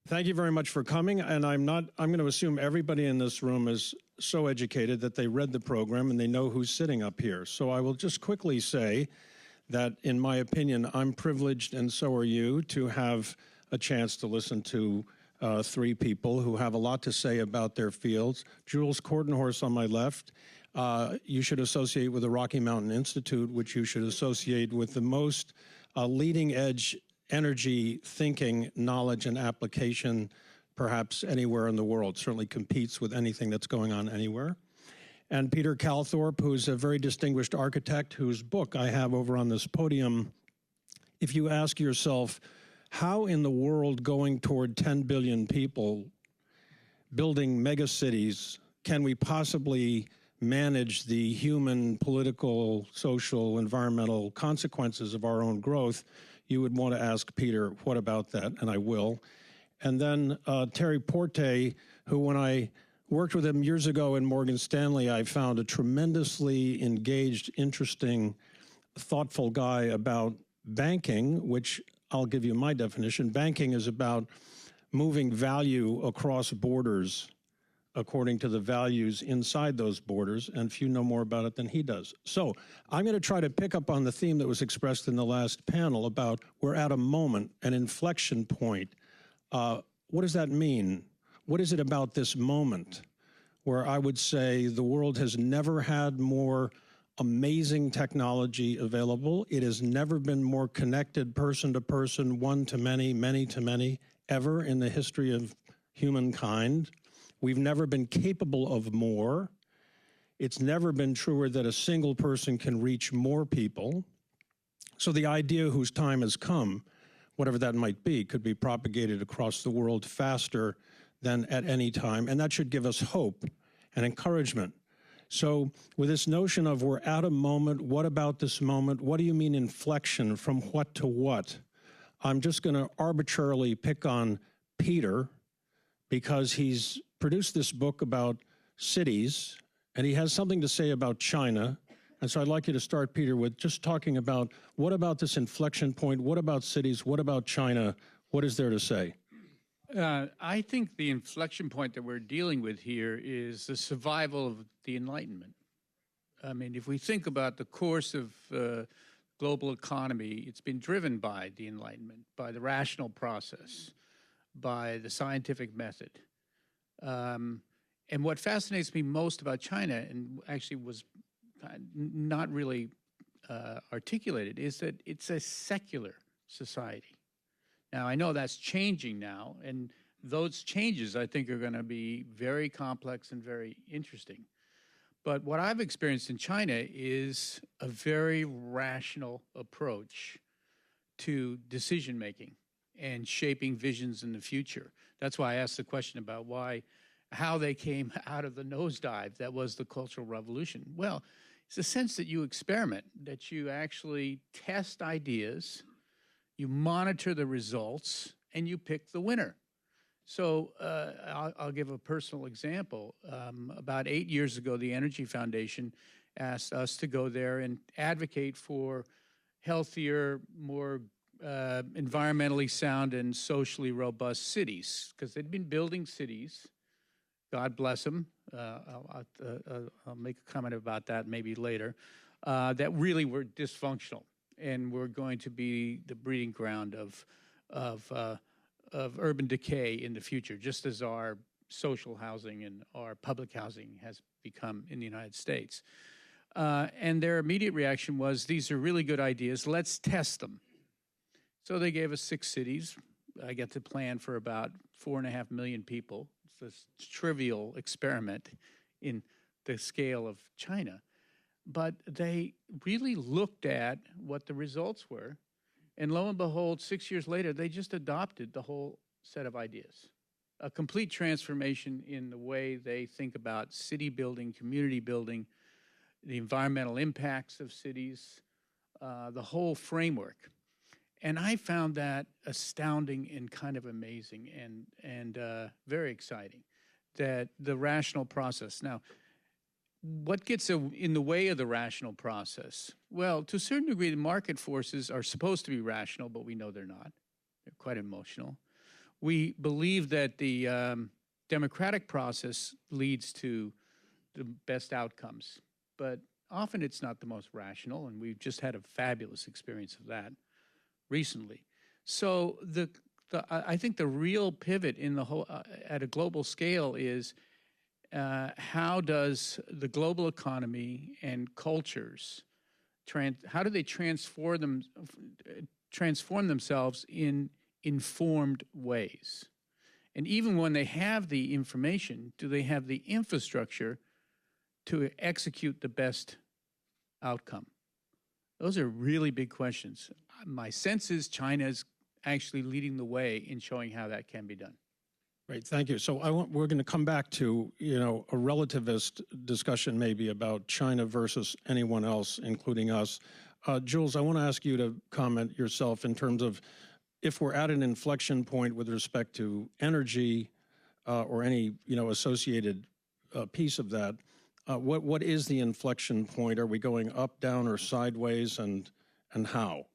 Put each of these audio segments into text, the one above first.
Thank you very much for coming. And I'm going to assume everybody in this room is so educated that they read the program and they know who's sitting up here. So I will just quickly say that, in my opinion, I'm privileged, and so are you, to have a chance to listen to three people who have a lot to say about their fields. Jules Korthenhorst on my left, you should associate with the Rocky Mountain Institute, which you should associate with the most leading edge energy thinking, knowledge, and application perhaps anywhere in the world. Certainly competes with anything that's going on anywhere. And Peter Calthorpe, who's a very distinguished architect whose book I have over on this podium. If you ask yourself, how in the world going toward 10 billion people, building megacities, can we possibly manage the human, political, social, environmental consequences of our own growth, you would want to ask Peter, what about that? And I will. And then Thierry Porté, who, when I worked with him years ago in Morgan Stanley, I found a tremendously engaged, interesting, thoughtful guy about banking, which I'll give you my definition. Banking is about moving value across borders according to the values inside those borders, and few know more about it than he does. So I'm going to try to pick up on the theme that was expressed in the last panel about we're at a moment, an inflection point. What does that mean? What is it about this moment where I would say the world has never had more amazing technology available? It has never been more connected person to person, one to many, many to many, ever in the history of humankind. We've never been capable of more. It's never been truer that a single person can reach more people. So the idea whose time has come, whatever that might be, could be propagated across the world faster than at any time. And that should give us hope and encouragement. So with this notion of we're at a moment, what about this moment? What do you mean inflection, from what to what? I'm just going to arbitrarily pick on Peter because he's produced this book about cities, and he has something to say about China. And so I'd like you to start, Peter, with just talking about what about this inflection point? What about cities? What about China? What is there to say? I think the inflection point that we're dealing with here is the survival of the Enlightenment. I mean, if we think about the course of global economy, it's been driven by the Enlightenment, by the rational process, by the scientific method. And what fascinates me most about China, and actually was not really articulated, is that it's a secular society. Now, I know that's changing now, and those changes, I think, are going to be very complex and very interesting. But what I've experienced in China is a very rational approach to decision-making and shaping visions in the future. That's why I asked the question about how they came out of the nosedive that was the Cultural Revolution. Well, it's a sense that you experiment, that you actually test ideas, you monitor the results, and you pick the winner. So I'll give a personal example. About 8 years ago, the Energy Foundation asked us to go there and advocate for healthier, more environmentally sound and socially robust cities, because they'd been building cities, God bless them, I'll make a comment about that maybe later, that really were dysfunctional and were going to be the breeding ground of urban decay in the future, just as our social housing and our public housing has become in the United States. And their immediate reaction was, these are really good ideas, let's test them. So they gave us 6 cities. I get to plan for about 4.5 million people. It's this trivial experiment in the scale of China. But they really looked at what the results were. And lo and behold, 6 years later, they just adopted the whole set of ideas. A complete transformation in the way they think about city building, community building, the environmental impacts of cities, the whole framework. And I found that astounding and kind of amazing and very exciting, that the rational process. Now, what gets in the way of the rational process? Well, to a certain degree, the market forces are supposed to be rational, but we know they're not. They're quite emotional. we believe that the democratic process leads to the best outcomes, but often it's not the most rational, and we've just had a fabulous experience of that recently. So I think the real pivot in the whole at a global scale is how does the global economy and cultures how do they transform themselves in informed ways? And even when they have the information, do they have the infrastructure to execute the best outcome? Those are really big questions. My sense is China is actually leading the way in showing how that can be done. Great, thank you. So we're going to come back to, a relativist discussion maybe about China versus anyone else, including us. Jules, I want to ask you to comment yourself in terms of if we're at an inflection point with respect to energy or any, associated piece of that, what is the inflection point? Are we going up, down, or sideways, and how?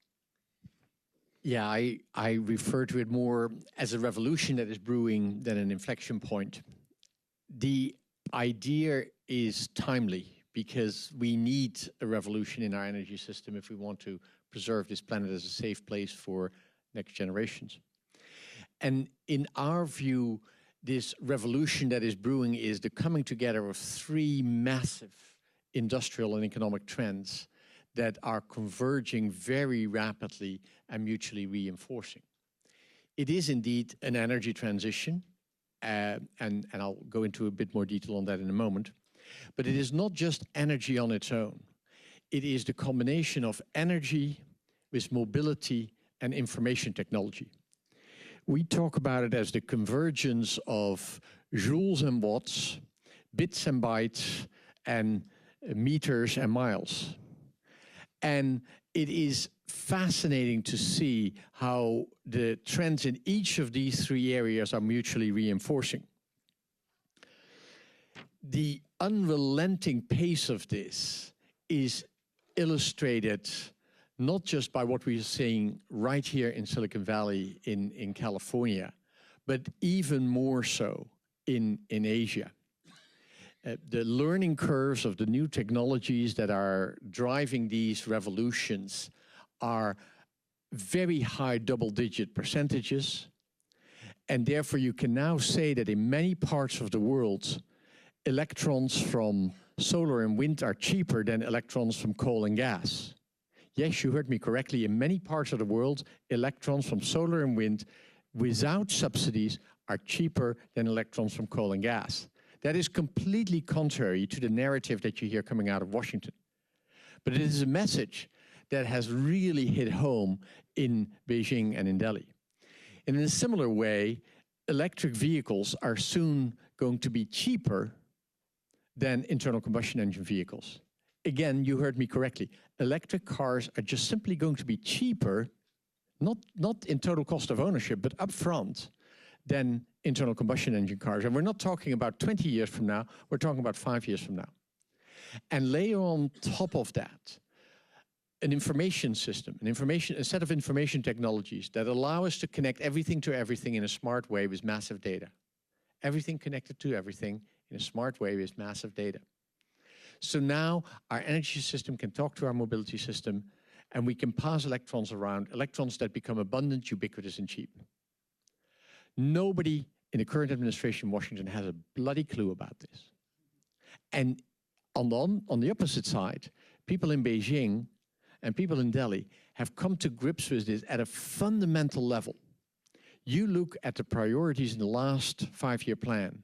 Yeah, I refer to it more as a revolution that is brewing than an inflection point. The idea is timely because we need a revolution in our energy system if we want to preserve this planet as a safe place for next generations. And in our view, this revolution that is brewing is the coming together of three massive industrial and economic trends that are converging very rapidly and mutually reinforcing. It is indeed an energy transition, and I'll go into a bit more detail on that in a moment, but it is not just energy on its own. It is the combination of energy with mobility and information technology. We talk about it as the convergence of joules and watts, bits and bytes, and meters and miles. And it is fascinating to see how the trends in each of these three areas are mutually reinforcing. The unrelenting pace of this is illustrated not just by what we're seeing right here in Silicon Valley in California, but even more so in Asia. The learning curves of the new technologies that are driving these revolutions are very high double-digit percentages, and therefore you can now say that in many parts of the world, electrons from solar and wind are cheaper than electrons from coal and gas. Yes, you heard me correctly. In many parts of the world, electrons from solar and wind without subsidies are cheaper than electrons from coal and gas. That is completely contrary to the narrative that you hear coming out of Washington. But it is a message that has really hit home in Beijing and in Delhi. And in a similar way, electric vehicles are soon going to be cheaper than internal combustion engine vehicles. Again, you heard me correctly. Electric cars are just simply going to be cheaper, not in total cost of ownership, but upfront, than internal combustion engine cars. And we're not talking about 20 years from now, we're talking about 5 years from now. And layer on top of that, an information system, a set of information technologies that allow us to connect everything to everything in a smart way with massive data. Everything connected to everything in a smart way with massive data. So now our energy system can talk to our mobility system, and we can pass electrons around, electrons that become abundant, ubiquitous, and cheap. Nobody in the current administration in Washington has a bloody clue about this. And on the opposite side, people in Beijing and people in Delhi have come to grips with this at a fundamental level. You look at the priorities in the last 5-year plan,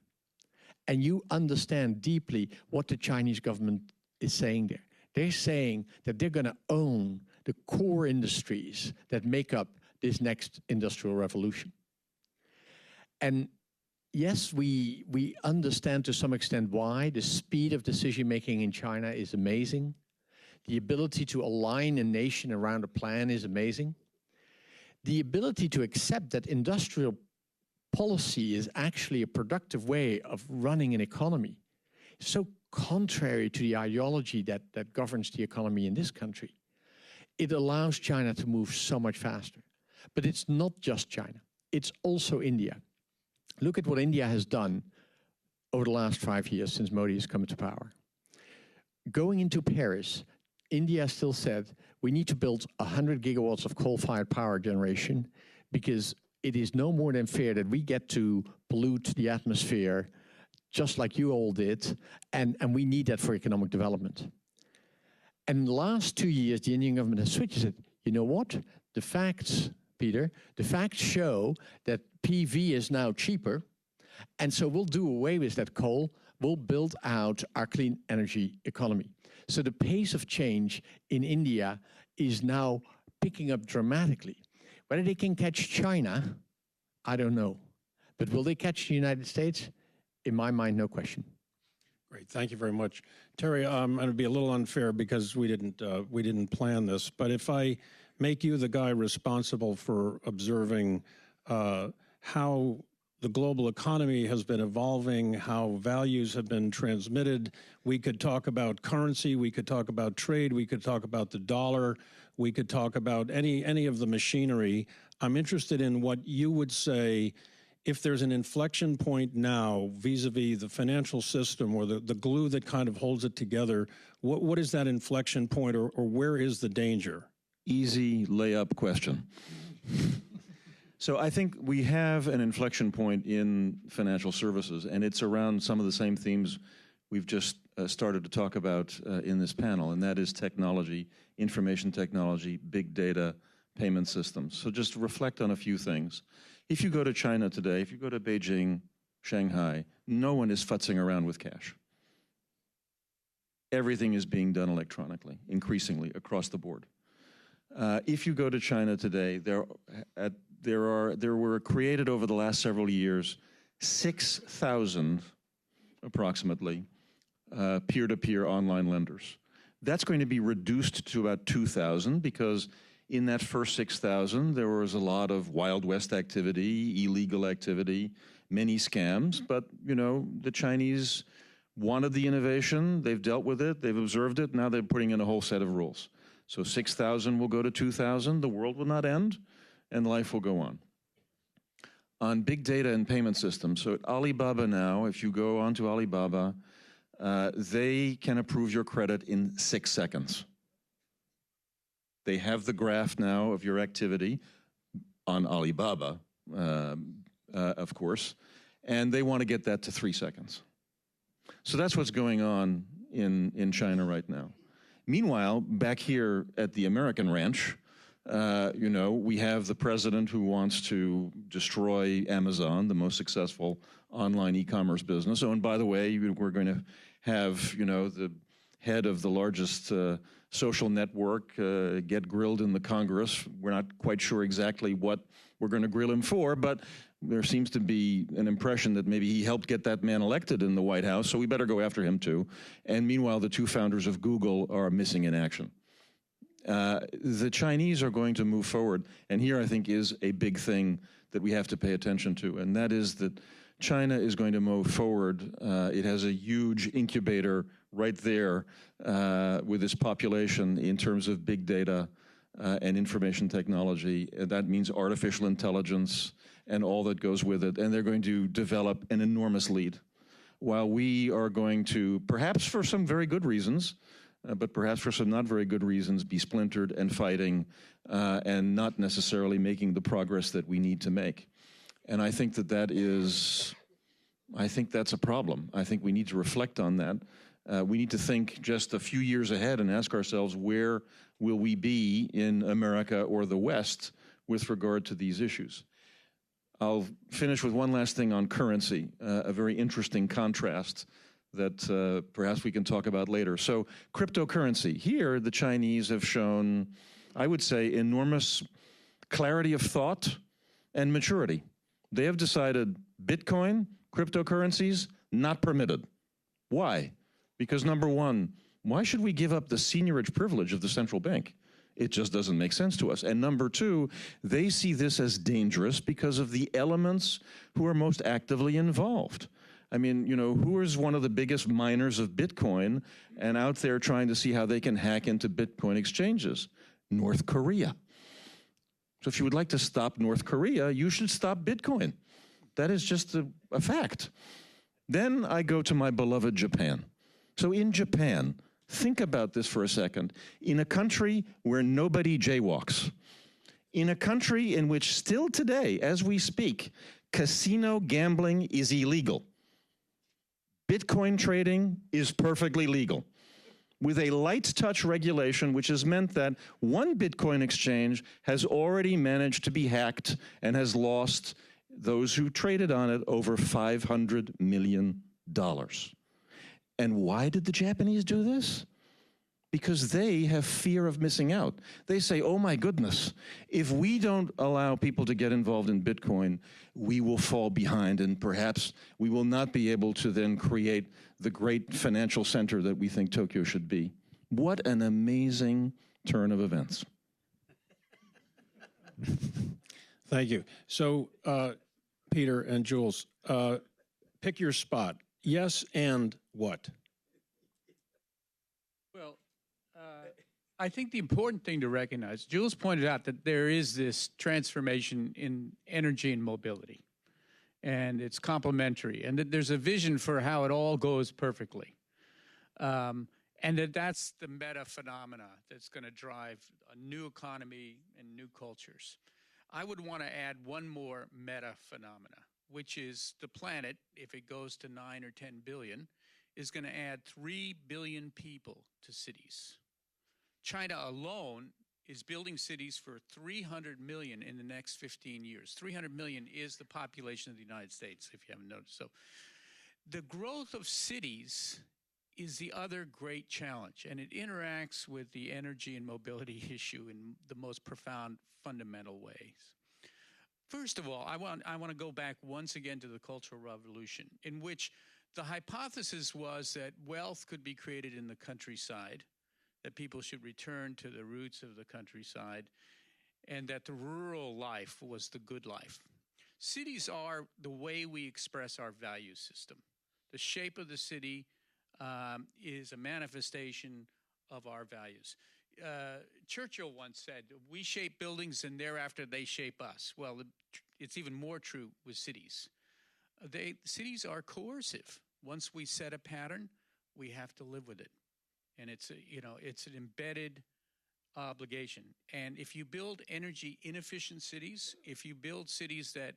and you understand deeply what the Chinese government is saying there. They're saying that they're going to own the core industries that make up this next industrial revolution. And yes, we understand to some extent why. The speed of decision-making in China is amazing. The ability to align a nation around a plan is amazing. The ability to accept that industrial policy is actually a productive way of running an economy is so contrary to the ideology that governs the economy in this country. It allows China to move so much faster. But it's not just China. it's also India. Look at what India has done over the last 5 years since Modi has come to power. Going into Paris, India still said we need to build 100 gigawatts of coal-fired power generation because it is no more than fair that we get to pollute the atmosphere just like you all did, and we need that for economic development. And in the last 2 years, the Indian government has switched and said, you know what? The facts, Peter, the facts show that PV is now cheaper, and so we'll do away with that coal. We'll build out our clean energy economy. So the pace of change in India is now picking up dramatically. Whether they can catch China, I don't know. But will they catch the United States? In my mind, no question. Great, thank you very much, Terry. I'm going to be a little unfair because we didn't plan this, but if I make you the guy responsible for observing how the global economy has been evolving, how values have been transmitted, we could talk about currency, we could talk about trade, we could talk about the dollar, we could talk about any of the machinery. I'm interested in what you would say if there's an inflection point now vis-a-vis the financial system or the glue that kind of holds it together. What is that inflection point, or where is the danger? Easy layup question. So I think we have an inflection point in financial services, and it's around some of the same themes we've just started to talk about in this panel, and that is technology, information technology, big data, payment systems. So just reflect on a few things. If you go to China today, if you go to Beijing, Shanghai, no one is futzing around with cash. Everything is being done electronically, increasingly, across the board. If you go to China today, there were created over the last several years 6,000, approximately, peer-to-peer online lenders. That's going to be reduced to about 2,000 because in that first 6,000, there was a lot of Wild West activity, illegal activity, many scams. But, you know, the Chinese wanted the innovation. They've dealt with it. They've observed it. Now they're putting in a whole set of rules. So 6,000 will go to 2,000. The world will not end, and life will go on. On big data and payment systems, so at Alibaba now, if you go onto Alibaba, they can approve your credit in 6 seconds. They have the graph now of your activity on Alibaba, of course, and they want to get that to 3 seconds. So that's what's going on in China right now. Meanwhile, back here at the American ranch, you know, we have the president who wants to destroy Amazon, the most successful online e-commerce business. Oh, and by the way, we're going to have, you know, the head of the largest social network get grilled in the Congress. We're not quite sure exactly what we're going to grill him for, but there seems to be an impression that maybe he helped get that man elected in the White House, so we better go after him too. And meanwhile, the two founders of Google are missing in action. The Chinese are going to move forward, and here I think is a big thing that we have to pay attention to, and that is that China is going to move forward. It has a huge incubator right there with its population in terms of big data and information technology. That means artificial intelligence and all that goes with it, and they're going to develop an enormous lead. While we are going to, perhaps for some very good reasons, but perhaps for some not very good reasons, be splintered and fighting and not necessarily making the progress that we need to make. And I think that is, I think that's a problem. I think we need to reflect on that. We need to think just a few years ahead and ask ourselves, where will we be in America or the West with regard to these issues? I'll finish with one last thing on currency, a very interesting contrast that perhaps we can talk about later. So cryptocurrency. Here, the Chinese have shown, I would say, enormous clarity of thought and maturity. They have decided Bitcoin, cryptocurrencies, not permitted. Why? Because number one, why should we give up the seigniorage privilege of the central bank? It just doesn't make sense to us. And number two, they see this as dangerous because of the elements who are most actively involved. I mean, you know, who is one of the biggest miners of Bitcoin and out there trying to see how they can hack into Bitcoin exchanges? North Korea. So if you would like to stop North Korea, you should stop Bitcoin. That is just a fact. Then I go to my beloved Japan. So in Japan, think about this for a second. In a country where nobody jaywalks, in a country in which still today, as we speak, casino gambling is illegal, Bitcoin trading is perfectly legal, with a light touch regulation, which has meant that one Bitcoin exchange has already managed to be hacked and has lost those who traded on it over $500 million. And why did the Japanese do this? Because they have fear of missing out. They say, oh my goodness, if we don't allow people to get involved in Bitcoin, we will fall behind and perhaps we will not be able to then create the great financial center that we think Tokyo should be. What an amazing turn of events. Thank you. So, Peter and Jules, pick your spot. Yes, and what? Well, I think the important thing to recognize, Jules pointed out that there is this transformation in energy and mobility, and it's complementary, and that there's a vision for how it all goes perfectly. And that's the meta phenomena that's going to drive a new economy and new cultures. I would want to add one more meta phenomena, which is the planet, if it goes to 9 or 10 billion, is going to add 3 billion people to cities. China alone is building cities for 300 million in the next 15 years. 300 million is the population of the United States, if you haven't noticed. So the growth of cities is the other great challenge, and it interacts with the energy and mobility issue in the most profound, fundamental ways. First of all, I want to go back once again to the Cultural Revolution, in which the hypothesis was that wealth could be created in the countryside, that people should return to the roots of the countryside, and that the rural life was the good life. Cities are the way we express our value system. The shape of the city is a manifestation of our values. Churchill once said, we shape buildings and thereafter they shape us. Well, it's even more true with cities. Cities are coercive. Once we set a pattern, we have to live with it. And it's an embedded obligation. And if you build energy inefficient cities, if you build cities that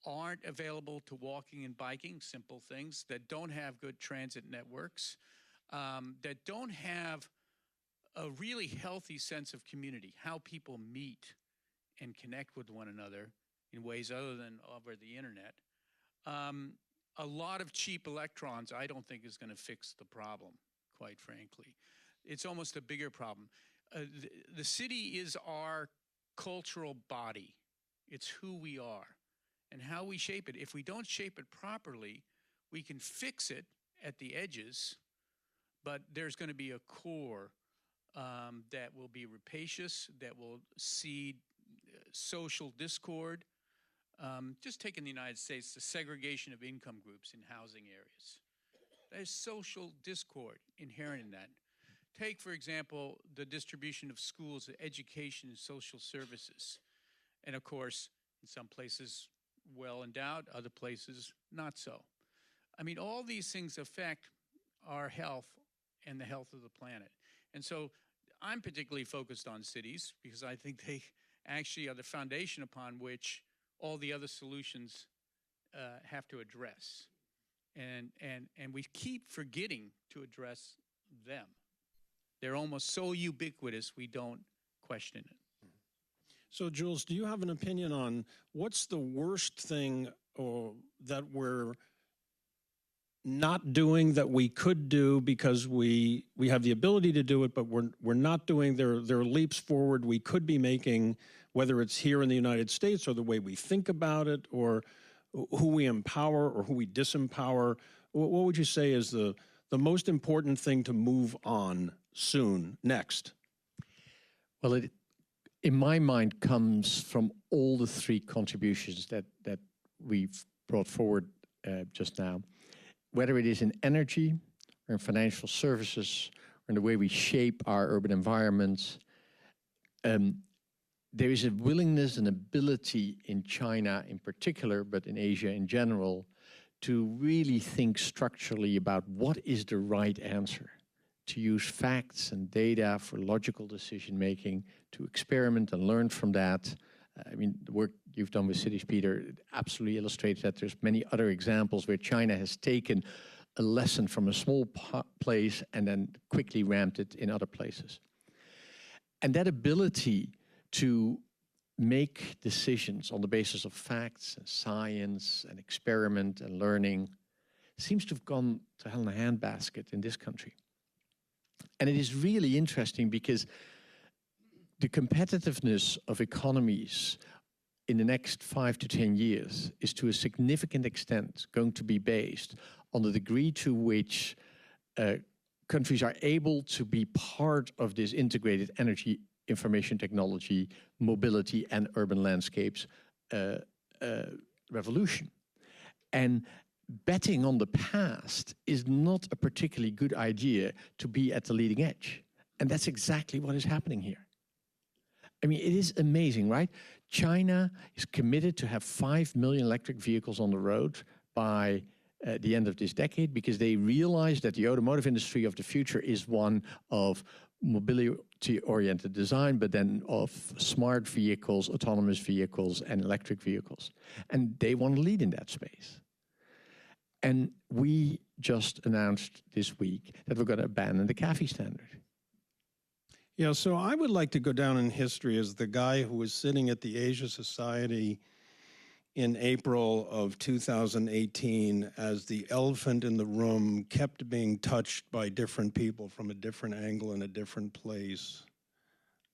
aren't available to walking and biking, simple things, that don't have good transit networks, that don't have a really healthy sense of community, how people meet and connect with one another in ways other than over the internet, a lot of cheap electrons I don't think is going to fix the problem, quite frankly. It's almost a bigger problem. The city is our cultural body. It's who we are and how we shape it. If we don't shape it properly, we can fix it at the edges, but there's going to be a core that will be rapacious, that will seed social discord. Just take in the United States, the segregation of income groups in housing areas. There's social discord inherent in that. Take, for example, the distribution of schools, education, and social services. And of course, in some places, well endowed, other places, not so. I mean, all these things affect our health and the health of the planet. And so I'm particularly focused on cities because I think they actually are the foundation upon which all the other solutions have to address. And we keep forgetting to address them. They're almost so ubiquitous, we don't question it. So, Jules, do you have an opinion on what's the worst thing that we're not doing that we could do because we have the ability to do it, but we're not doing? There are leaps forward we could be making, whether it's here in the United States or the way we think about it or who we empower or who we disempower. What would you say is the most important thing to move on soon, next? Well, it, in my mind, comes from all the three contributions that we've brought forward just now, whether it is in energy or in financial services or in the way we shape our urban environments. there is a willingness and ability in China in particular, but in Asia in general, to really think structurally about what is the right answer, to use facts and data for logical decision making, to experiment and learn from that. I mean, the work you've done with cities, Peter, absolutely illustrates that. There's many other examples where China has taken a lesson from a small place and then quickly ramped it in other places. And that ability to make decisions on the basis of facts and science and experiment and learning seems to have gone to hell in a handbasket in this country. And it is really interesting because the competitiveness of economies in the next 5 to 10 years is to a significant extent going to be based on the degree to which countries are able to be part of this integrated energy, information technology, mobility, and urban landscapes revolution. And betting on the past is not a particularly good idea to be at the leading edge. And that's exactly what is happening here. I mean, it is amazing, right? China is committed to have 5 million electric vehicles on the road by the end of this decade because they realize that the automotive industry of the future is one of mobility-oriented design, but then of smart vehicles, autonomous vehicles, and electric vehicles. And they want to lead in that space. And we just announced this week that we're going to abandon the CAFE standard. Yeah, so I would like to go down in history as the guy who was sitting at the Asia Society in April of 2018 as the elephant in the room kept being touched by different people from a different angle in a different place.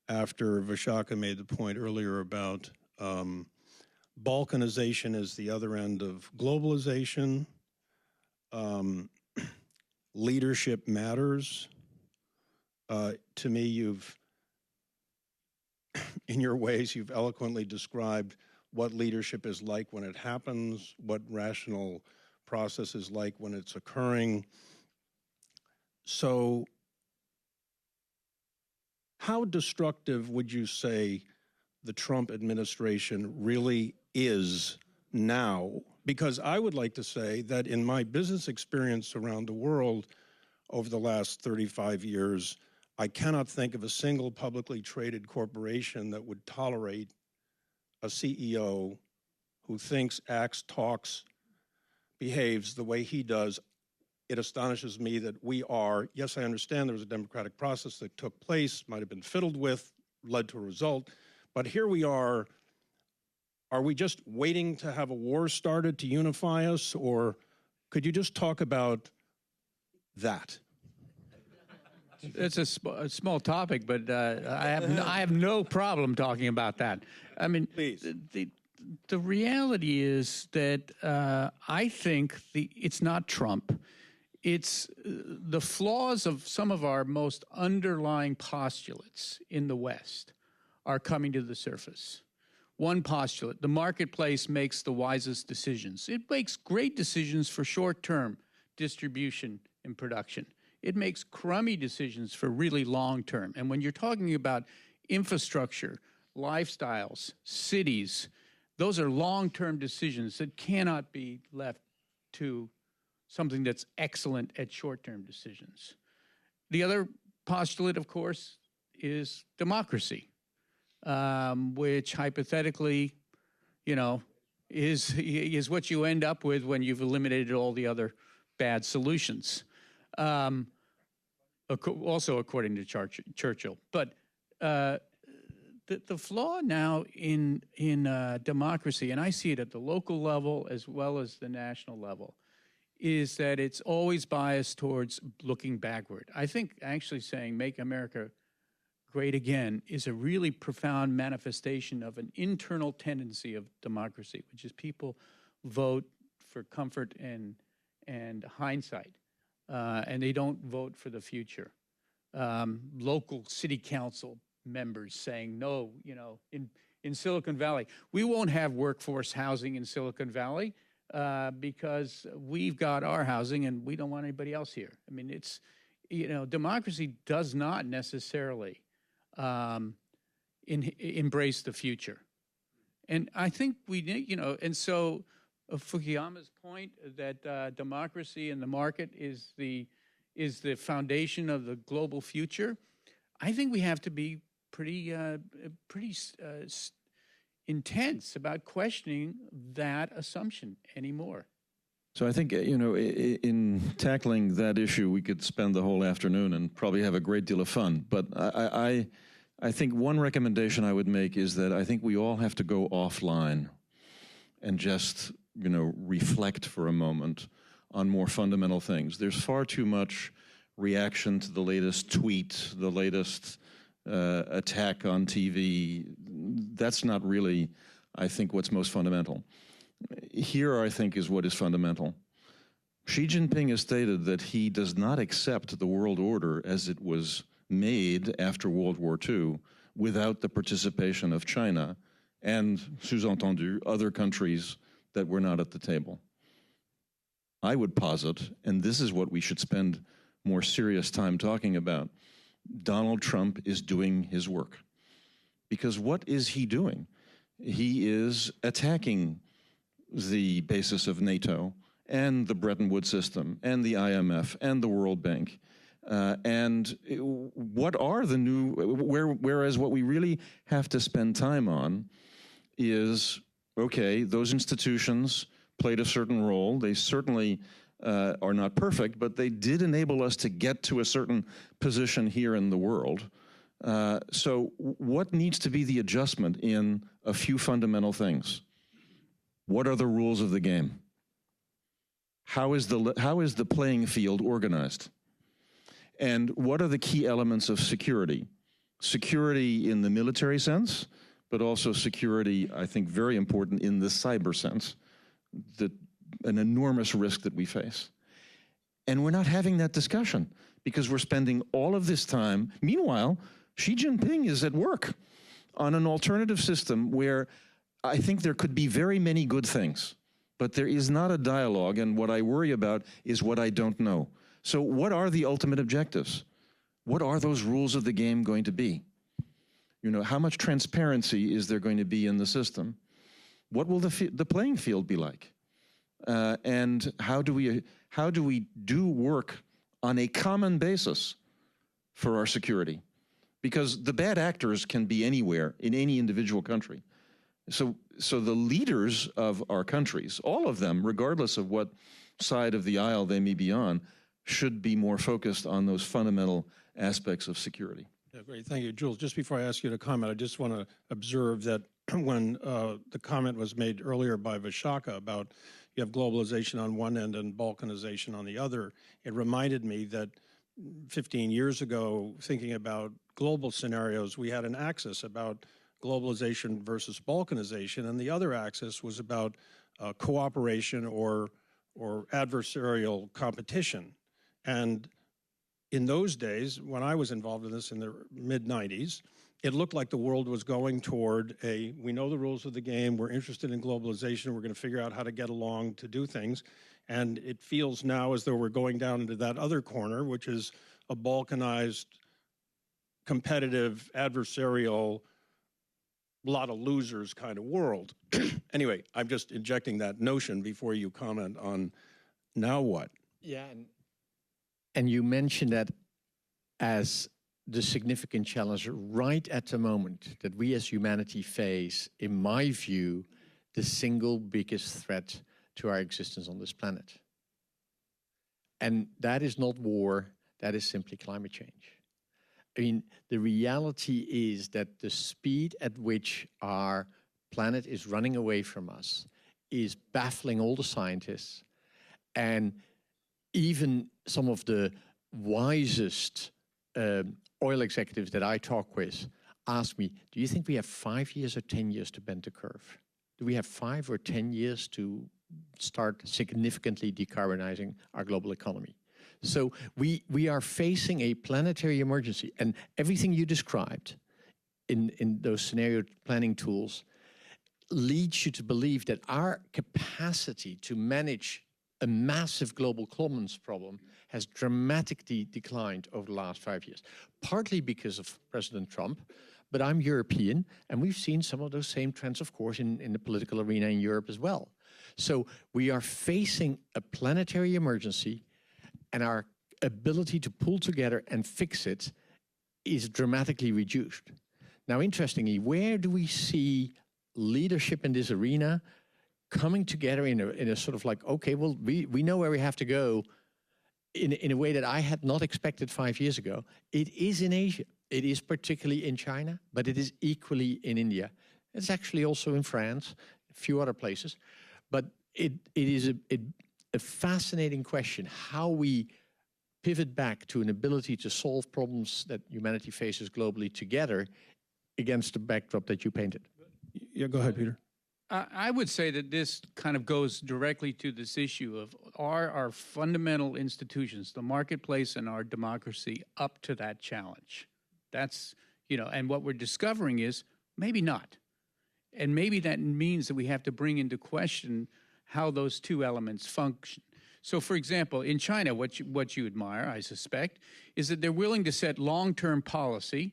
After Vishaka made the point earlier about balkanization is the other end of globalization. Leadership matters. To me, in your ways, you've eloquently described what leadership is like when it happens, what rational process is like when it's occurring. So how destructive would you say the Trump administration really is now? Because I would like to say that in my business experience around the world over the last 35 years, I cannot think of a single publicly traded corporation that would tolerate a CEO who thinks, acts, talks, behaves the way he does. It astonishes me that we are, yes, I understand there was a democratic process that took place, might have been fiddled with, led to a result, but here we are we just waiting to have a war started to unify us, or could you just talk about that? It's a small topic, but I have no problem talking about that. I mean, please. The reality is that I think it's not Trump. It's the flaws of some of our most underlying postulates in the West are coming to the surface. One postulate, the marketplace makes the wisest decisions. It makes great decisions for short-term distribution and production. It makes crummy decisions for really long-term. And when you're talking about infrastructure, lifestyles, cities, those are long-term decisions that cannot be left to something that's excellent at short-term decisions. The other postulate, of course, is democracy, which hypothetically, is what you end up with when you've eliminated all the other bad solutions. Also according to Churchill. But the flaw now in democracy, and I see it at the local level as well as the national level, is that it's always biased towards looking backward. I think actually saying "Make America Great Again" is a really profound manifestation of an internal tendency of democracy, which is people vote for comfort and hindsight. And they don't vote for the future. Local city council members saying, no, in Silicon Valley, we won't have workforce housing in Silicon Valley because we've got our housing and we don't want anybody else here. I mean, it's, democracy does not necessarily embrace the future. And I think we need, and so Fukuyama's point that democracy and the market is the foundation of the global future. I think we have to be pretty intense about questioning that assumption anymore. So I think, in tackling that issue, we could spend the whole afternoon and probably have a great deal of fun. But I think one recommendation I would make is that I think we all have to go offline and just, reflect for a moment on more fundamental things. There's far too much reaction to the latest tweet, the latest attack on TV. That's not really, I think, what's most fundamental. Here, I think, is what is fundamental. Xi Jinping has stated that he does not accept the world order as it was made after World War II without the participation of China and, sous-entendu, other countries that were not at the table. I would posit, and this is what we should spend more serious time talking about, Donald Trump is doing his work. Because what is he doing? He is attacking the basis of NATO and the Bretton Woods system and the IMF and the World Bank. And what are the new, whereas what we really have to spend time on is, okay, those institutions played a certain role. They certainly are not perfect, but they did enable us to get to a certain position here in the world. So what needs to be the adjustment in a few fundamental things? What are the rules of the game? How is the playing field organized? And what are the key elements of security? Security in the military sense, but also security, I think, very important in the cyber sense, an enormous risk that we face. And we're not having that discussion because we're spending all of this time. Meanwhile, Xi Jinping is at work on an alternative system where I think there could be very many good things, but there is not a dialogue, and what I worry about is what I don't know. So what are the ultimate objectives? What are those rules of the game going to be? How much transparency is there going to be in the system? What will the playing field be like? And how do we do work on a common basis for our security? Because the bad actors can be anywhere in any individual country. So the leaders of our countries, all of them, regardless of what side of the aisle they may be on, should be more focused on those fundamental aspects of security. Yeah, great. Thank you, Jules. Just before I ask you to comment, I just want to observe that when the comment was made earlier by Vishaka about you have globalization on one end and balkanization on the other, it reminded me that 15 years ago, thinking about global scenarios, we had an axis about globalization versus balkanization, and the other axis was about cooperation or adversarial competition. And in those days, when I was involved in this in the mid-90s, it looked like the world was going toward we know the rules of the game, we're interested in globalization, we're going to figure out how to get along to do things. And it feels now as though we're going down into that other corner, which is a balkanized, competitive, adversarial, lot of losers kind of world. Anyway, I'm just injecting that notion before you comment on now what. Yeah, and you mentioned that as the significant challenge right at the moment that we as humanity face, in my view, the single biggest threat to our existence on this planet. And that is not war, that is simply climate change. I mean, the reality is that the speed at which our planet is running away from us is baffling all the scientists, and even some of the wisest oil executives that I talk with ask me, do you think we have 5 years or 10 years to bend the curve? Do we have 5 or 10 years to start significantly decarbonizing our global economy? So we are facing a planetary emergency, and everything you described in those scenario planning tools leads you to believe that our capacity to manage a massive global commons problem has dramatically declined over the last 5 years, partly because of President Trump, but I'm European, and we've seen some of those same trends, of course, in the political arena in Europe as well. So we are facing a planetary emergency, and our ability to pull together and fix it is dramatically reduced. Now, interestingly, where do we see leadership in this arena coming together in a sort of like, okay, well, we know where we have to go in a way that I had not expected 5 years ago? It is in Asia. It is particularly in China, but it is equally in India. It's actually also in France, a few other places. But it is a fascinating question, how we pivot back to an ability to solve problems that humanity faces globally together against the backdrop that you painted. Yeah, go ahead, Peter. I would say that this kind of goes directly to this issue of, are our fundamental institutions, the marketplace and our democracy, up to that challenge? That's, and what we're discovering is maybe not. And maybe that means that we have to bring into question how those two elements function. So, for example, in China, what you admire, I suspect, is that they're willing to set long-term policy,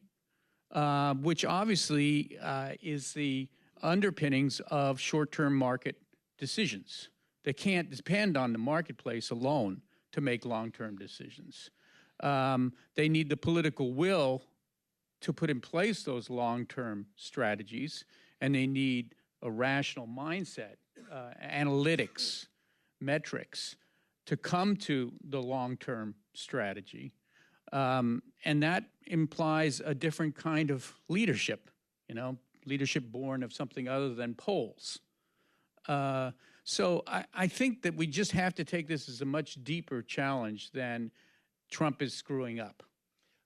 which obviously is the underpinnings of short-term market decisions. They can't depend on the marketplace alone to make long-term decisions. They need the political will to put in place those long-term strategies, and they need a rational mindset, analytics, metrics, to come to the long-term strategy. And that implies a different kind of leadership, leadership born of something other than polls. So I think that we just have to take this as a much deeper challenge than Trump is screwing up.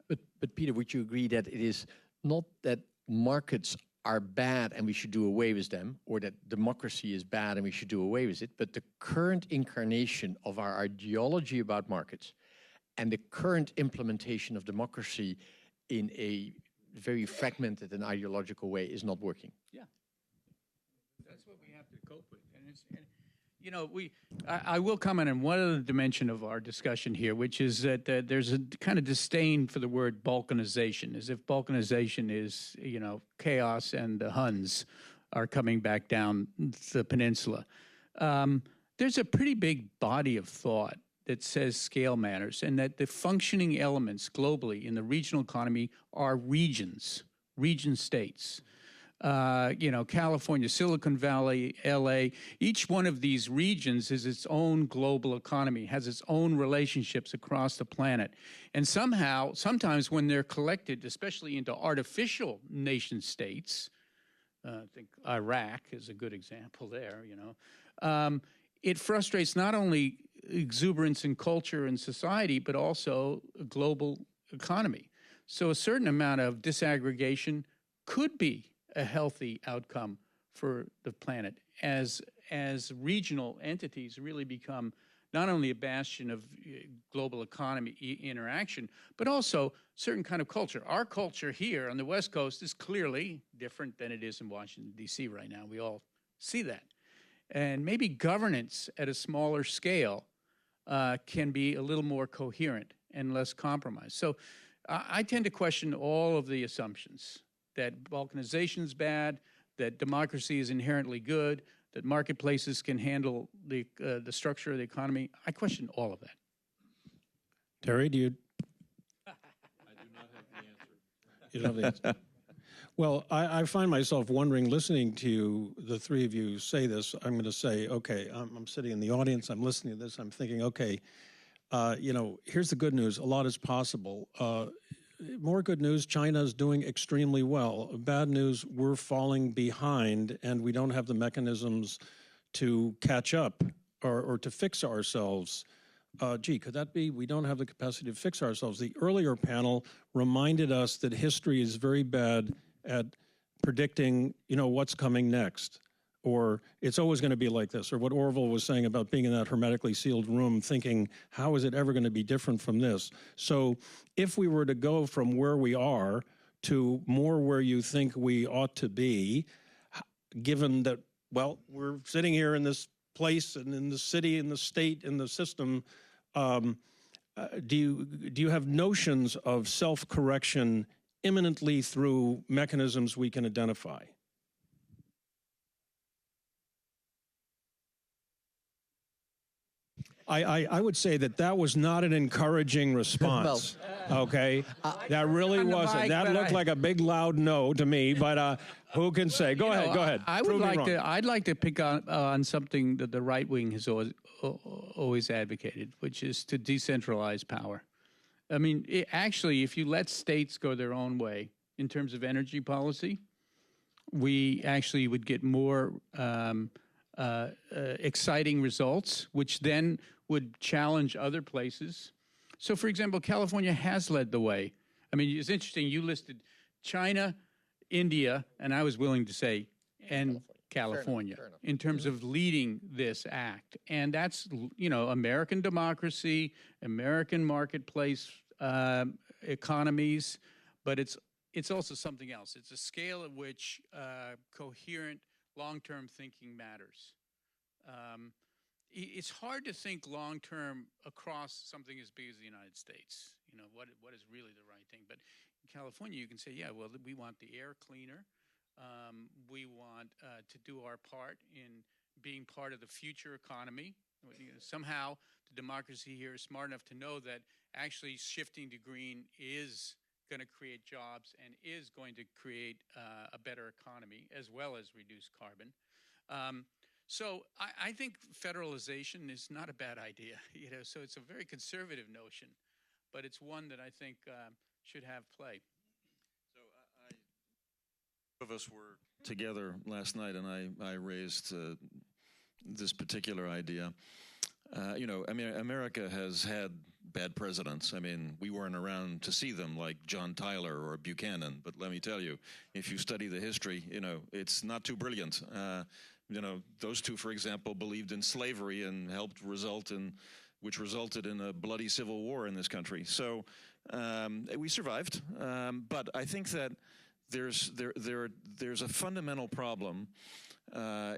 But Peter, would you agree that it is not that markets are bad and we should do away with them, or that democracy is bad and we should do away with it, but the current incarnation of our ideology about markets and the current implementation of democracy in a very fragmented and ideological way is not working? Yeah, that's what we have to cope with. I will comment on one other dimension of our discussion here, which is that there's a kind of disdain for the word balkanization, as if balkanization is, chaos and the Huns are coming back down the peninsula. There's a pretty big body of thought that says scale matters, and that the functioning elements globally in the regional economy are regions, region states. California, Silicon Valley, LA, each one of these regions is its own global economy, has its own relationships across the planet. And sometimes when they're collected, especially into artificial nation states, I think Iraq is a good example there, it frustrates not only exuberance in culture and society, but also a global economy. So a certain amount of disaggregation could be a healthy outcome for the planet as regional entities really become not only a bastion of global economy interaction, but also certain kind of culture. Our culture here on the West Coast is clearly different than it is in Washington, D.C. right now. We all see that. And maybe governance at a smaller scale can be a little more coherent and less compromised. So I tend to question all of the assumptions that balkanization is bad, that democracy is inherently good, that marketplaces can handle the structure of the economy. I question all of that. Terry, do you? I do not have the answer. You don't have the answer. Well, I find myself wondering, listening to the three of you say this, I'm going to say, okay, I'm sitting in the audience, I'm listening to this, I'm thinking, okay, here's the good news, a lot is possible. More good news, China's doing extremely well. Bad news, we're falling behind and we don't have the mechanisms to catch up or to fix ourselves. Could that be we don't have the capacity to fix ourselves? The earlier panel reminded us that history is very bad at predicting, what's coming next, or it's always going to be like this, or what Orville was saying about being in that hermetically sealed room thinking, how is it ever going to be different from this? So if we were to go from where we are to more where you think we ought to be, given that, well, we're sitting here in this place and in the city, in the state, in the system, do you have notions of self-correction imminently through mechanisms we can identify. I would say that was not an encouraging response. Okay, that really wasn't. That looked like a big loud no to me. But who can say? Go ahead. I'd like to pick on something that the right wing has always advocated, which is to decentralize power. I mean, actually, if you let states go their own way in terms of energy policy, we actually would get more exciting results, which then would challenge other places. So, for example, California has led the way. I mean, it's interesting. You listed China, India, and I was willing to say, and California, fair enough. In terms of leading this act. And that's, American democracy, American marketplace economies, but it's also something else. It's a scale at which coherent long-term thinking matters. It's hard to think long-term across something as big as the United States. What is really the right thing? But in California, you can say, yeah, well, we want the air cleaner. We want to do our part in being part of the future economy. Somehow, the democracy here is smart enough to know that actually shifting to green is going to create jobs and is going to create a better economy as well as reduce carbon. So I think federalization is not a bad idea. So it's a very conservative notion, but it's one that I think should have play. So of us were together last night, and I raised this particular idea. America has had bad presidents. I mean, we weren't around to see them like John Tyler or Buchanan, but let me tell you, if you study the history, it's not too brilliant. Those two, for example, believed in slavery and which resulted in a bloody civil war in this country. So we survived, but I think that there's a fundamental problem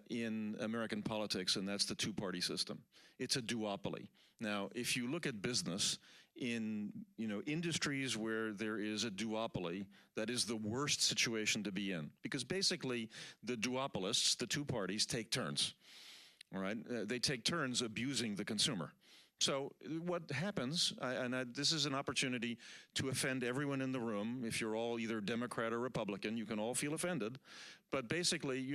in American politics, and that's the two-party system. It's a duopoly. Now, if you look at business in industries where there is a duopoly, that is the worst situation to be in, because basically the duopolists, the two parties, take turns. All right, they take turns abusing the consumer. So what happens, this is an opportunity to offend everyone in the room. If you're all either Democrat or Republican, you can all feel offended. But basically,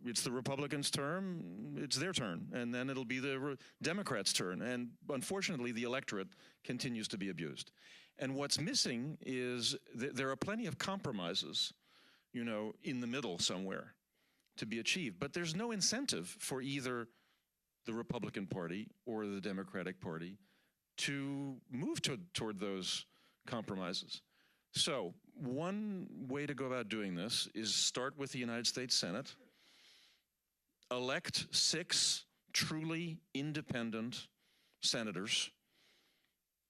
it's the Republicans' turn, it's their turn, and then it'll be the Democrats' turn. And unfortunately, the electorate continues to be abused. And what's missing is there are plenty of compromises, in the middle somewhere to be achieved. But there's no incentive for either the Republican Party or the Democratic Party to move toward those compromises. So one way to go about doing this is start with the United States Senate, elect 6 truly independent senators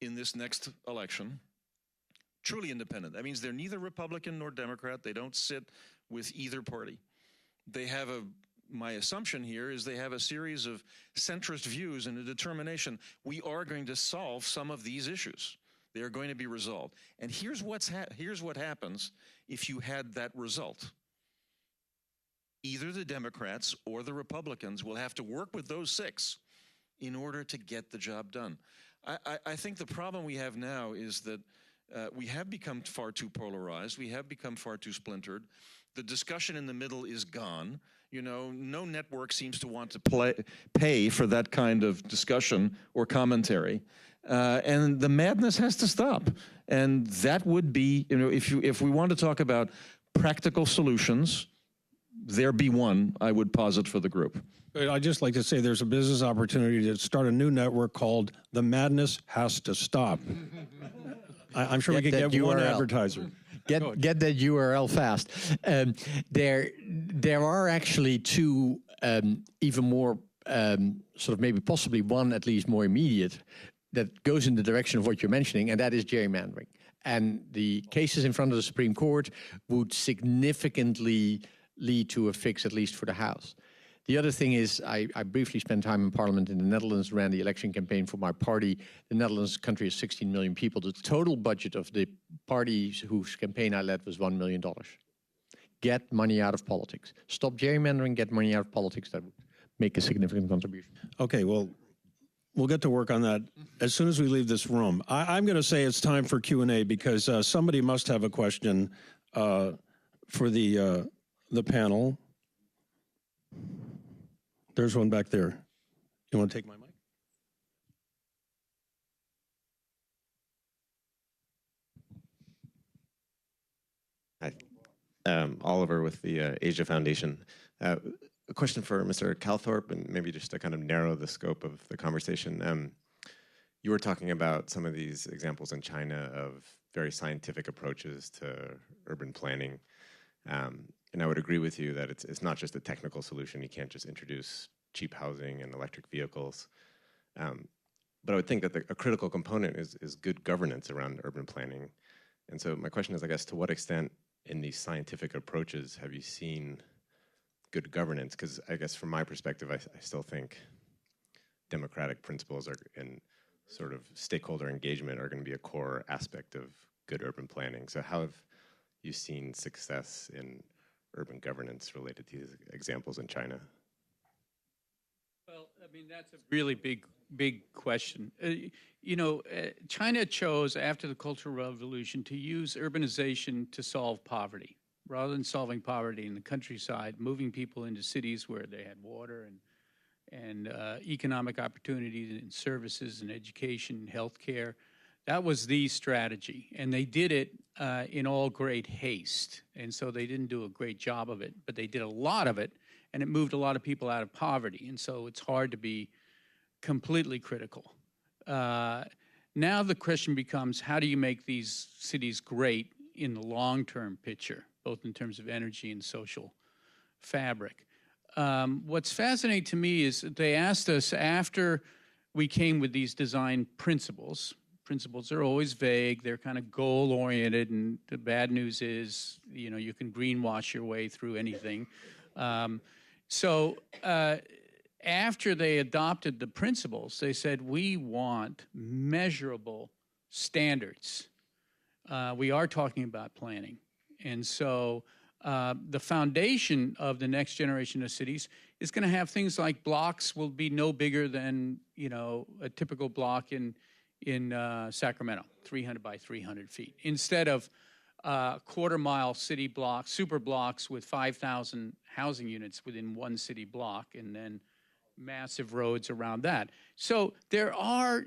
in this next election. Truly independent. That means they're neither Republican nor Democrat. They don't sit with either party. They have my assumption here is they have a series of centrist views and a determination. We are going to solve some of these issues. They are going to be resolved. And here's what happens if you had that result. Either the Democrats or the Republicans will have to work with those 6 in order to get the job done. I think the problem we have now is that we have become far too polarized. We have become far too splintered. The discussion in the middle is gone. No network seems to want to pay for that kind of discussion or commentary. And the madness has to stop. And that would be, if we want to talk about practical solutions, there be one I would posit for the group. I'd just like to say there's a business opportunity to start a new network called The Madness Has to Stop. I'm sure we could get one advertiser. Get that URL fast. There are actually 2 even more sort of maybe possibly one at least more immediate that goes in the direction of what you're mentioning, and that is gerrymandering. And the cases in front of the Supreme Court would significantly lead to a fix, at least for the House. The other thing is, I briefly spent time in Parliament in the Netherlands, ran the election campaign for my party. The Netherlands country is 16 million people. The total budget of the party whose campaign I led was $1 million. Get money out of politics. Stop gerrymandering, get money out of politics. That would make a significant contribution. Okay, well, we'll get to work on that as soon as we leave this room. I'm going to say it's time for Q&A because somebody must have a question for the panel. There's one back there. You want to take my mic? Hi, Oliver with the Asia Foundation. A question for Mr. Calthorpe, and maybe just to kind of narrow the scope of the conversation. You were talking about some of these examples in China of very scientific approaches to urban planning. And I would agree with you that it's not just a technical solution. You can't just introduce cheap housing and electric vehicles. But I would think that a critical component is good governance around urban planning. And so my question is, I guess, to what extent in these scientific approaches have you seen good governance? Because I guess from my perspective, I still think democratic principles and sort of stakeholder engagement are going to be a core aspect of good urban planning. So how have you seen success in urban governance related to these examples in China? Well, I mean, that's a really big question. China chose, after the Cultural Revolution, to use urbanization to solve poverty. Rather than solving poverty in the countryside, moving people into cities where they had water and economic opportunities and services and education and healthcare. That was the strategy, and they did it in all great haste. And so they didn't do a great job of it, but they did a lot of it, and it moved a lot of people out of poverty. And so it's hard to be completely critical. Now the question becomes, how do you make these cities great in the long-term picture, both in terms of energy and social fabric? What's fascinating to me is that they asked us after we came with these design principles. Principles are always vague. They're kind of goal-oriented, and the bad news is, you can greenwash your way through anything. So after they adopted the principles, they said, we want measurable standards. We are talking about planning. And so the foundation of the next generation of cities is going to have things like blocks will be no bigger than, a typical block in Sacramento, 300 by 300 feet, instead of quarter-mile city blocks, super blocks with 5,000 housing units within one city block, and then massive roads around that. So there are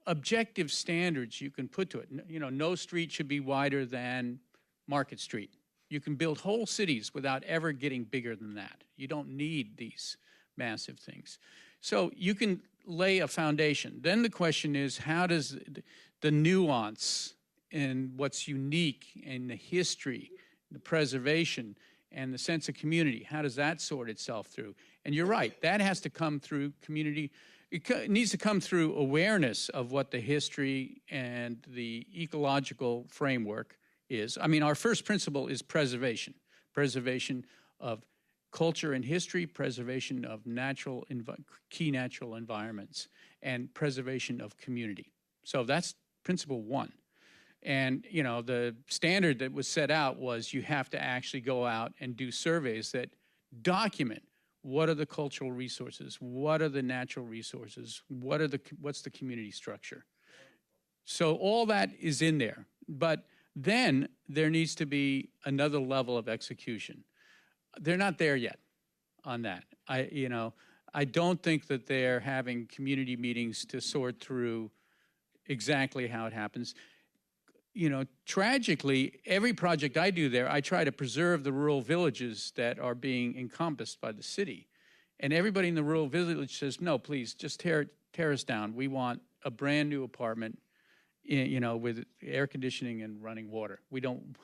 objective standards you can put to it. No street should be wider than Market Street. You can build whole cities without ever getting bigger than that. You don't need these massive things. So you can lay a foundation. Then the question is, how does the nuance and what's unique in the history, the preservation, and the sense of community, how does that sort itself through? And you're right, that has to come through community. It needs to come through awareness of what the history and the ecological framework is. I mean, our first principle is preservation. Preservation of culture and history, preservation of key natural environments, and preservation of community. So that's principle one. And, the standard that was set out was you have to actually go out and do surveys that document what are the cultural resources, what are the natural resources, what's the community structure. So all that is in there. But then there needs to be another level of execution. They're not there yet on that. I don't think that they're having community meetings to sort through exactly how it happens. Tragically, every project I do there, I try to preserve the rural villages that are being encompassed by the city. And everybody in the rural village says, no, please, just tear us down. We want a brand new apartment, with air conditioning and running water. We don't,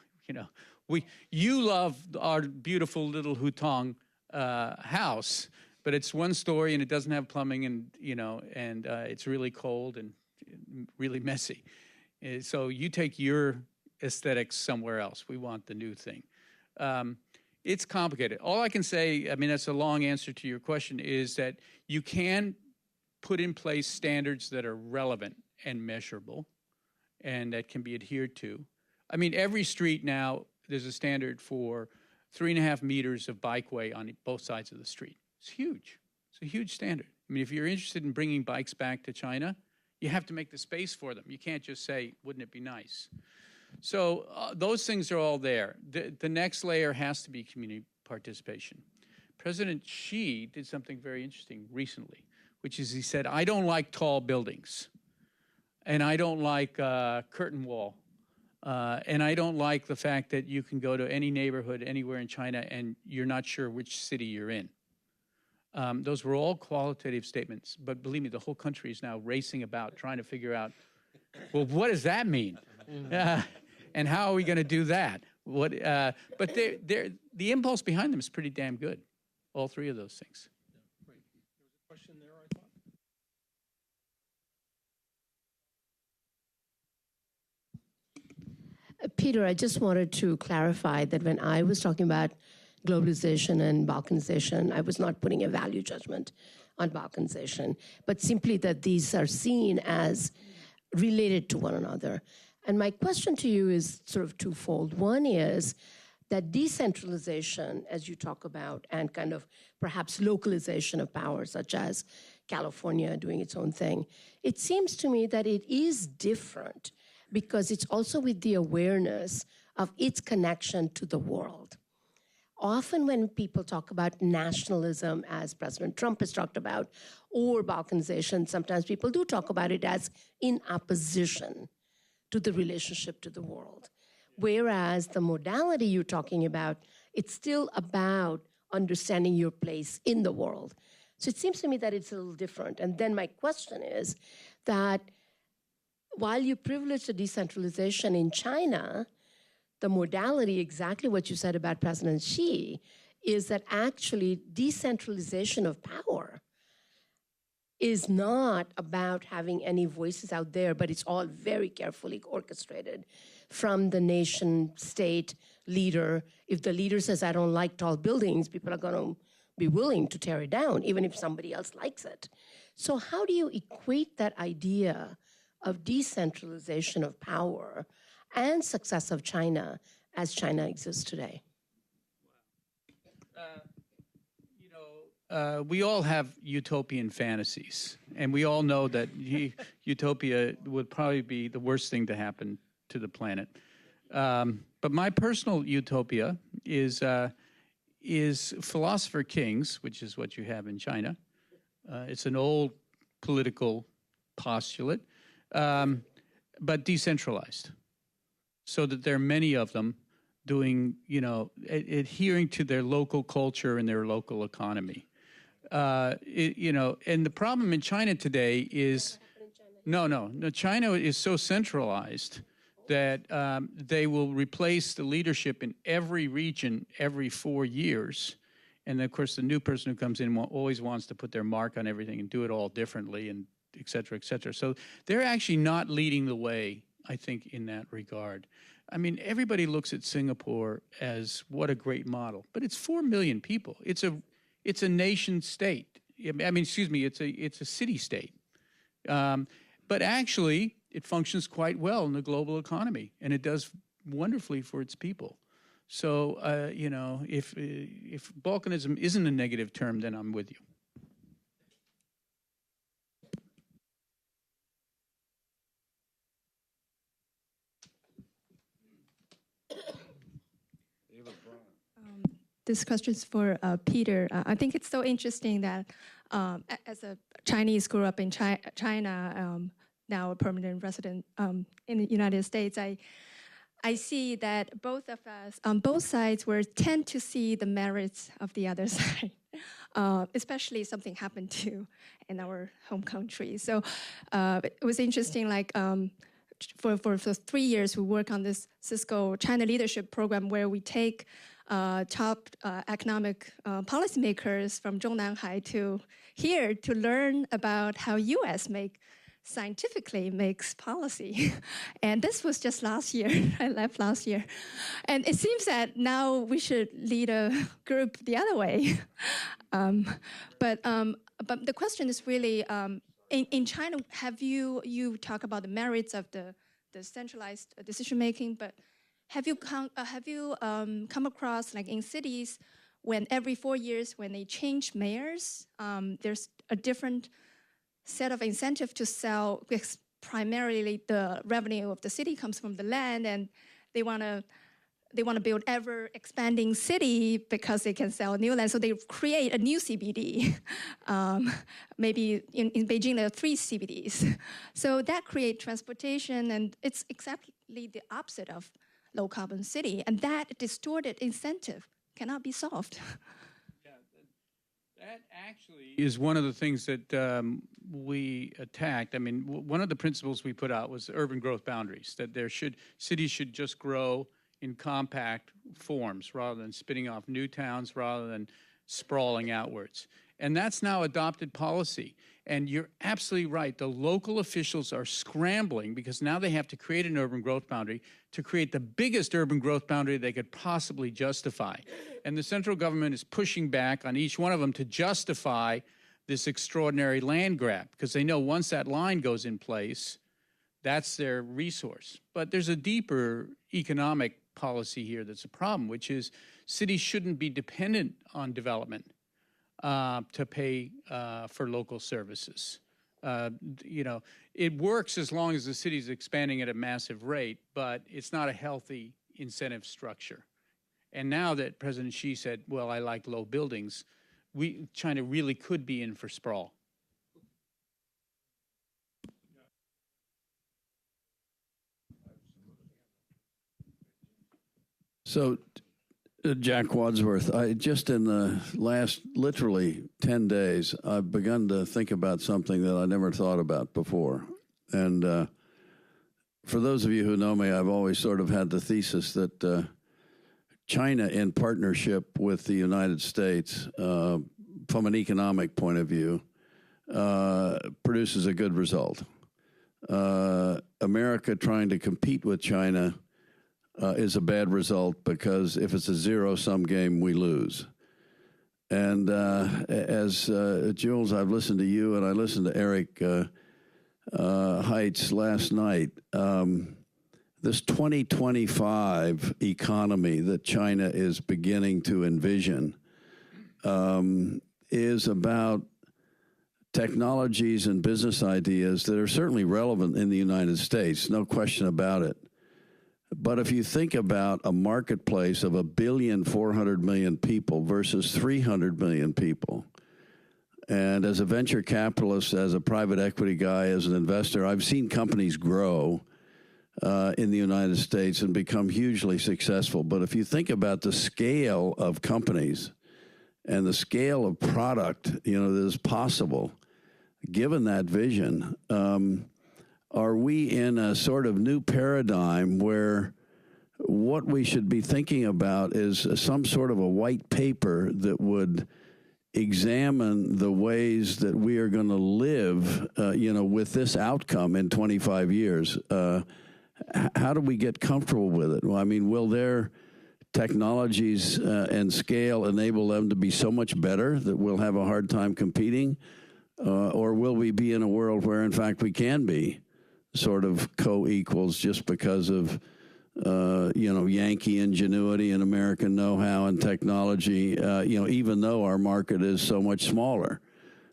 you love our beautiful little Hutong house, but it's one story and it doesn't have plumbing and it's really cold and really messy. So you take your aesthetics somewhere else. We want the new thing. It's complicated. All I can say, I mean, that's a long answer to your question, is that you can put in place standards that are relevant and measurable and that can be adhered to. I mean, every street now, there's a standard for 3.5 meters of bikeway on both sides of the street. It's huge. It's a huge standard. I mean, if you're interested in bringing bikes back to China, you have to make the space for them. You can't just say, wouldn't it be nice? So those things are all there. The next layer has to be community participation. President Xi did something very interesting recently, which is he said, I don't like tall buildings, and I don't like curtain wall, and I don't like the fact that you can go to any neighborhood anywhere in China and you're not sure which city you're in. Those were all qualitative statements, but believe me, the whole country is now racing about trying to figure out, well, what does that mean? And how are we going to do that? But the impulse behind them is pretty damn good, all three of those things. Great. There was a question there, I thought. Peter, I just wanted to clarify that when I was talking about globalization and balkanization, I was not putting a value judgment on balkanization, but simply that these are seen as related to one another. And my question to you is sort of twofold. One is that decentralization, as you talk about, and kind of perhaps localization of power, such as California doing its own thing, it seems to me that it is different because it's also with the awareness of its connection to the world. Often when people talk about nationalism, as President Trump has talked about, or balkanization, sometimes people do talk about it as in opposition to the relationship to the world. Whereas the modality you're talking about, it's still about understanding your place in the world. So it seems to me that it's a little different. And then my question is that while you privilege the decentralization in China, the modality, exactly what you said about President Xi, is that actually decentralization of power is not about having any voices out there, but it's all very carefully orchestrated from the nation state leader. If the leader says, I don't like tall buildings, people are going to be willing to tear it down, even if somebody else likes it. So how do you equate that idea of decentralization of power and success of China as China exists today? We all have utopian fantasies, and we all know that utopia would probably be the worst thing to happen to the planet. But my personal utopia is philosopher kings, which is what you have in China. It's an old political postulate, but decentralized, so that there are many of them doing, adhering to their local culture and their local economy. And the problem in China today is, China is so centralized that they will replace the leadership in every region every 4 years. And of course, the new person who comes in always wants to put their mark on everything and do it all differently, and et cetera, et cetera. So they're actually not leading the way, I think, in that regard. I mean, everybody looks at Singapore as what a great model, but it's 4 million people. It's a nation state. I mean, excuse me, it's a city state. But actually, it functions quite well in the global economy, and it does wonderfully for its people. So, if balkanism isn't a negative term, then I'm with you. This question is for Peter. I think it's so interesting that as a Chinese grew up in China, now a permanent resident in the United States, I see that both of us on both sides tend to see the merits of the other side, especially if something happened to in our home country. So it was interesting, like for 3 years, we work on this Cisco China Leadership Program where we take top economic policymakers from Zhongnanhai to here to learn about how U.S. make scientifically makes policy. And this was just last year. I left last year. And it seems that now we should lead a group the other way. But the question is really, in China, have you talk about the merits of the centralized decision making, but have you come across, like in cities, when every 4 years when they change mayors, there's a different set of incentive to sell, because primarily the revenue of the city comes from the land, and they want to build ever expanding city because they can sell new land. So they create a new CBD. Maybe in Beijing there are 3 CBDs. So that creates transportation, and it's exactly the opposite of low carbon city. And that distorted incentive cannot be solved. Yeah, that actually is one of the things that we attacked. I mean, one of the principles we put out was urban growth boundaries, that cities should just grow in compact forms rather than spinning off new towns, rather than sprawling outwards. And that's now adopted policy. And you're absolutely right. The local officials are scrambling because now they have to create an urban growth boundary to create the biggest urban growth boundary they could possibly justify. And the central government is pushing back on each one of them to justify this extraordinary land grab, because they know once that line goes in place, that's their resource. But there's a deeper economic policy here that's a problem, which is cities shouldn't be dependent on development to pay for local services. You know, it works as long as the city's expanding at a massive rate, but it's not a healthy incentive structure. And now that President Xi said, well, I like low buildings, China really could be in for sprawl. So, Jack Wadsworth, just in the last literally 10 days, I've begun to think about something that I never thought about before. And for those of you who know me, I've always sort of had the thesis that China, in partnership with the United States, from an economic point of view, produces a good result. America trying to compete with China is a bad result, because if it's a zero-sum game, we lose. And as Jules, I've listened to you, and I listened to Eric Heitz last night. This 2025 economy that China is beginning to envision is about technologies and business ideas that are certainly relevant in the United States, no question about it. But if you think about a marketplace of 1,400,000,000 people versus 300 million people, and as a venture capitalist, as a private equity guy, as an investor, I've seen companies grow in the United States and become hugely successful. But if you think about the scale of companies and the scale of product, you know, that is possible, given that vision, are we in a sort of new paradigm where what we should be thinking about is some sort of a white paper that would examine the ways that we are going to live, you know, with this outcome in 25 years? How do we get comfortable with it? Well, I mean, will their technologies and scale enable them to be so much better that we'll have a hard time competing? Or will we be in a world where, in fact, we can be sort of co-equals just because of, you know, Yankee ingenuity and American know-how and technology, you know, even though our market is so much smaller.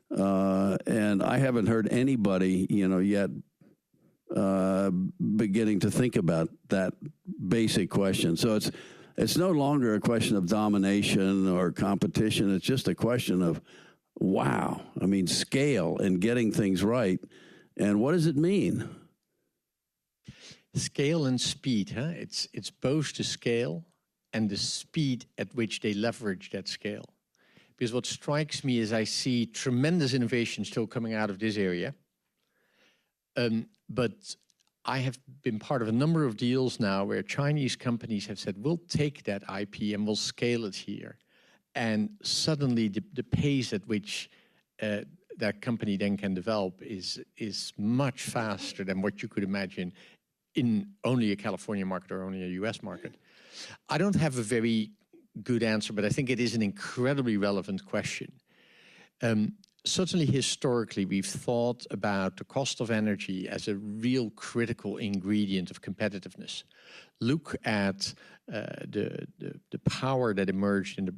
And I haven't heard anybody, you know, yet beginning to think about that basic question. So it's no longer a question of domination or competition. It's just a question of, wow, I mean, scale and getting things right. And what does it mean? Scale and speed, huh? It's both the scale and the speed at which they leverage that scale. Because what strikes me is I see tremendous innovation still coming out of this area. But I have been part of a number of deals now where Chinese companies have said, we'll take that IP and we'll scale it here. And suddenly the pace at which that company then can develop is much faster than what you could imagine in only a California market or only a US market. I don't have a very good answer, but I think it is an incredibly relevant question. Certainly historically, we've thought about the cost of energy as a real critical ingredient of competitiveness. Look at the power that emerged in the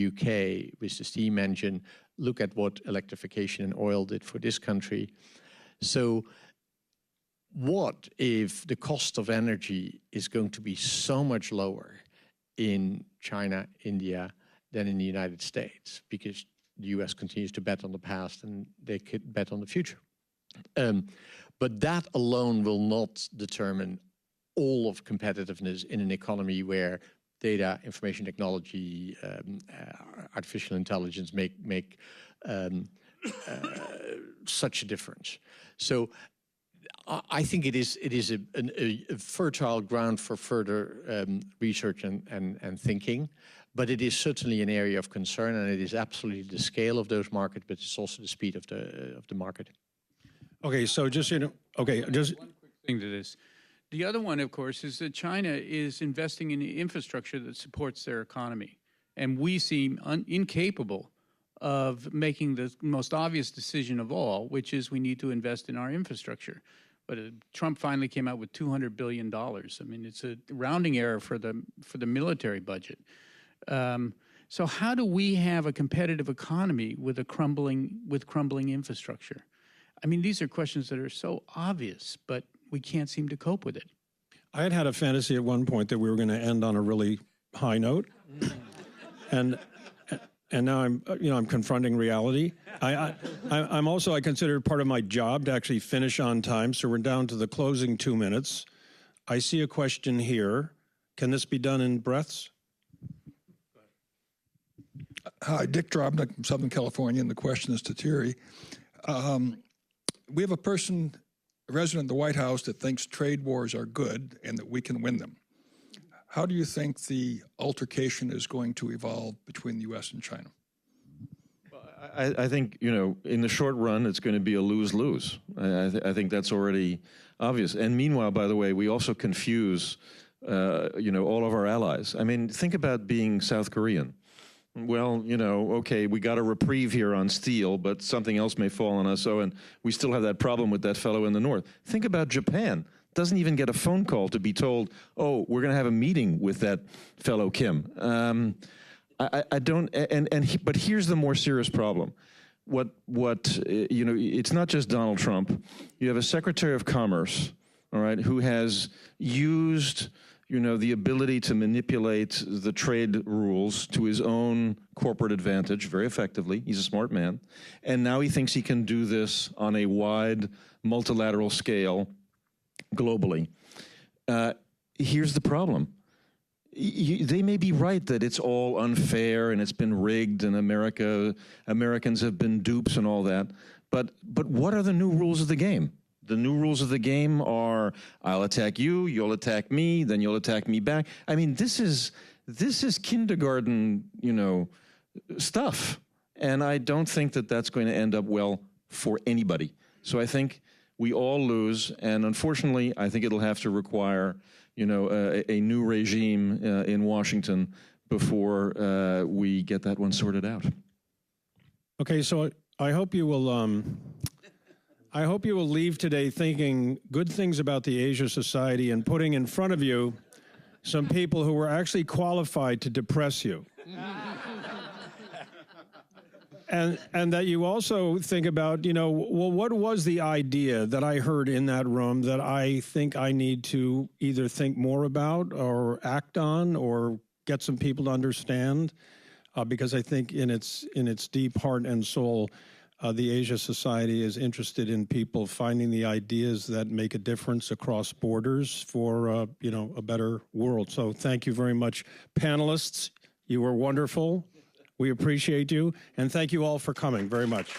UK with the steam engine. Look at what electrification and oil did for this country. So what if the cost of energy is going to be so much lower in China, India, than in the United States? Because the US continues to bet on the past and they could bet on the future. But that alone will not determine all of competitiveness in an economy where data, information technology, artificial intelligence make such a difference. So I think it is a fertile ground for further research and thinking. But it is certainly an area of concern, and it is absolutely the scale of those markets, but it's also the speed of the market. Okay, so just, one quick thing to this. The other one, of course, is that China is investing in the infrastructure that supports their economy. And we seem incapable of making the most obvious decision of all, which is we need to invest in our infrastructure. But Trump finally came out with $200 billion. I mean, it's a rounding error for the military budget. So how do we have a competitive economy with crumbling infrastructure? I mean, these are questions that are so obvious, but we can't seem to cope with it. I had a fantasy at one point that we were going to end on a really high note, and now I'm confronting reality. I'm also, I consider it part of my job to actually finish on time. So we're down to the closing 2 minutes. I see a question here. Can this be done in breaths? Hi, Dick Drobnik from Southern California, and the question is to Thierry. We have a resident of the White House that thinks trade wars are good and that we can win them. How do you think the altercation is going to evolve between the U.S. and China? Well, I think, in the short run, it's going to be a lose-lose. I think that's already obvious. And meanwhile, by the way, we also confuse, all of our allies. I mean, think about being South Korean. Well, okay, we got a reprieve here on steel, but something else may fall on us. And we still have that problem with that fellow in the north. Think about Japan. Doesn't even get a phone call to be told, oh, we're going to have a meeting with that fellow Kim. I don't, but here's the more serious problem. It's not just Donald Trump. You have a Secretary of Commerce, all right, who has used the ability to manipulate the trade rules to his own corporate advantage very effectively. He's a smart man. And now he thinks he can do this on a wide multilateral scale globally. Here's the problem. They may be right that it's all unfair and it's been rigged and Americans have been dupes and all that. But what are the new rules of the game? The new rules of the game are, I'll attack you, you'll attack me, then you'll attack me back. I mean, this is kindergarten, stuff. And I don't think that that's going to end up well for anybody. So I think we all lose. And unfortunately, I think it'll have to require, a new regime in Washington before we get that one sorted out. Okay, so I hope you will... I hope you will leave today thinking good things about the Asia Society and putting in front of you some people who were actually qualified to depress you. And that you also think about, what was the idea that I heard in that room that I think I need to either think more about or act on or get some people to understand? Because I think in its deep heart and soul, the Asia Society is interested in people finding the ideas that make a difference across borders for, a better world. So thank you very much, panelists. You were wonderful. We appreciate you. And thank you all for coming very much.